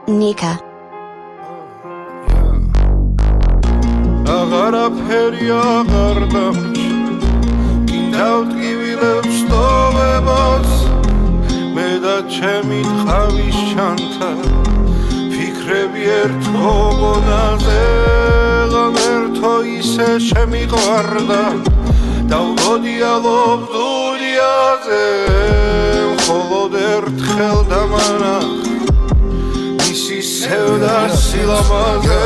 Nika. Agarapheri agar damrch Kindavt givilebs tovebos Me da chemi tqavis chanta Fikrები ertho gonaze Ertho ise shemiqvarda Davgodi alob duniaze Მხოლოდ ერთხელ დამანახ Sevda silamaze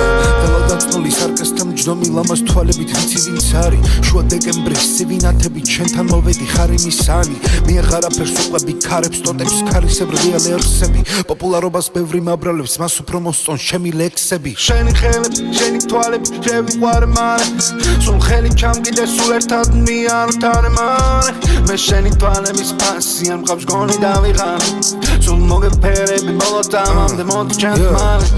დაწნული სარკასთან მჯდომი ლამაზ თვალებით ვიცი ვინც არის შუა დეკემბრის სივინათები ჩვენთან მოვედი ხარ იმის ანი მე აღარაფერს უყვები ქარებს ტოტებს ქარისებრ რეალე არსები პოპულარობას ბევრი მაბრალებს მას უფრო მოსწონს ჩემი ლექსები შენი ხელები შენი თვალები შევიყვარე მალე სულ ხელი ჩამგიდე სულ ერთად მიართან მალე მე შენი თვალების ფასი ამ ყავს გონი დავიღალე სულ მოგეფერები ბოლოს დამამდე მოდი ჩანთ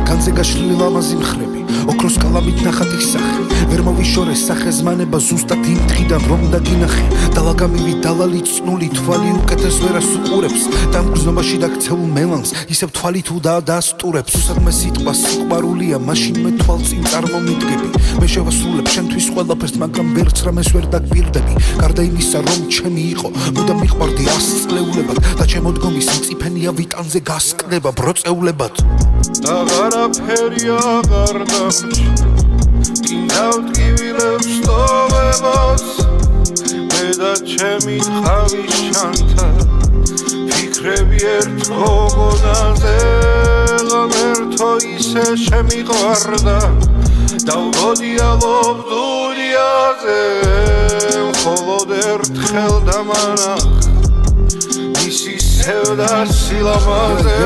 განზე გაშლილი ლამაზი მხრები ოქროს კალამით ნახატი სახე ვერ მოვიშორე სახეზმანება ზუსტად იმ დღიდან რომ დაგინახე დალაგამივი დალალი წნული თვალი უკეთეს ვერას უყურებს დამგრძნობაში დაქცეულ მელანს ისევ თვალი თუ დაასტურებს უსადმე სიტყვა სიყვარულია მაშინ მე თვალწინ წარმომიდგები მე შევასრულებ შენთვის ყველაფერს მაგრამ ვერც რამეს ვერ დაგპირდები გარდა იმისა რომ ჩემი იყო მუდამ მიყვარდი 100 წლეულებად და ჩემო დგომის მწიფენია ვიტანზე გასკდება ბროწეულებად Agarapheri agar damrch Kindavt givilebs tovebos Me da chemi tqavis chanta Fikrები ertho gonaze Ertho ise shemiqvarda Davgodi alob duniaze Მხოლოდ ერთხელ დამანახ Sevda silamaze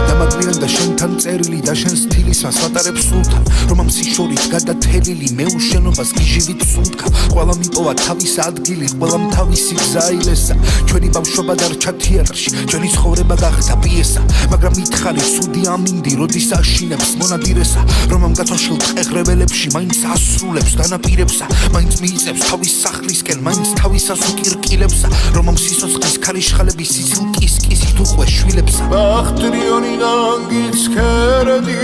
დამაგრიან და შენთან წერილი და შენ სტილისას ვატარებ სულთან რომ ამ სიშორით გადათელილი მე უშენობას გიჟივით სუნთქა ყველა მიპოვა თავის ადგილი ყველამ თავისი გზა ილესა ჩვენი ბავშვობა დარჩა თეატრში ჩვენი ცხოვრება გახდა პიესა მაგრამ მითხარი სუდი ამინდი როდის აშინებს მონადირესა რომ ამ გათვალშილ ტყეღრებელებში მაინც ასრულებს დანაპირებსა მაინც მიიწევს თავის სახლისკენ მაინც თავისას უკირკილებსა რომ ამ სიცოცხლის ქარიშხალების სიცილკის tu ხუეშვილებსა ბახტრიონი ნანგიცქერდი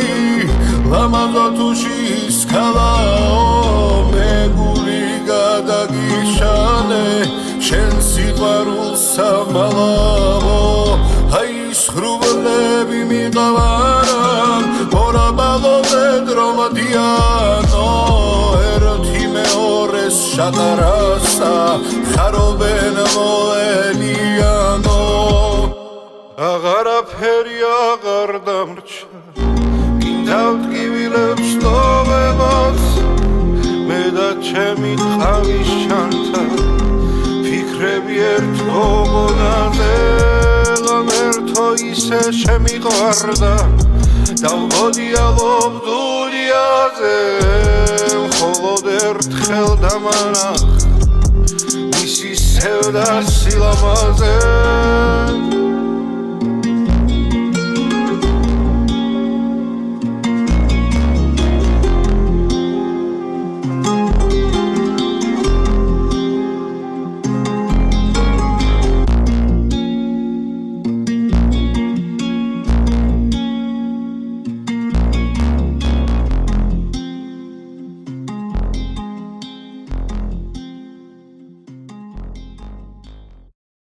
ლამაზათუშის ქალაო მეგული გადაგიშანე შენ სიყვარულს სამალავო აი სხრუბლები მიყავარან მორაბალოზე დრომადიანო ერთი მეორეს შატარასა ხარობენ მოელიანო Agarapheri agar damrch Kindavt givilebs tovebos Me da chemi tqavis chanta Fikrები ertho gonaze Ertho ise shemiqvarda Davgodi alob duniaze Მხოლოდ ერთხელ დამანახ Misi sevda silamaze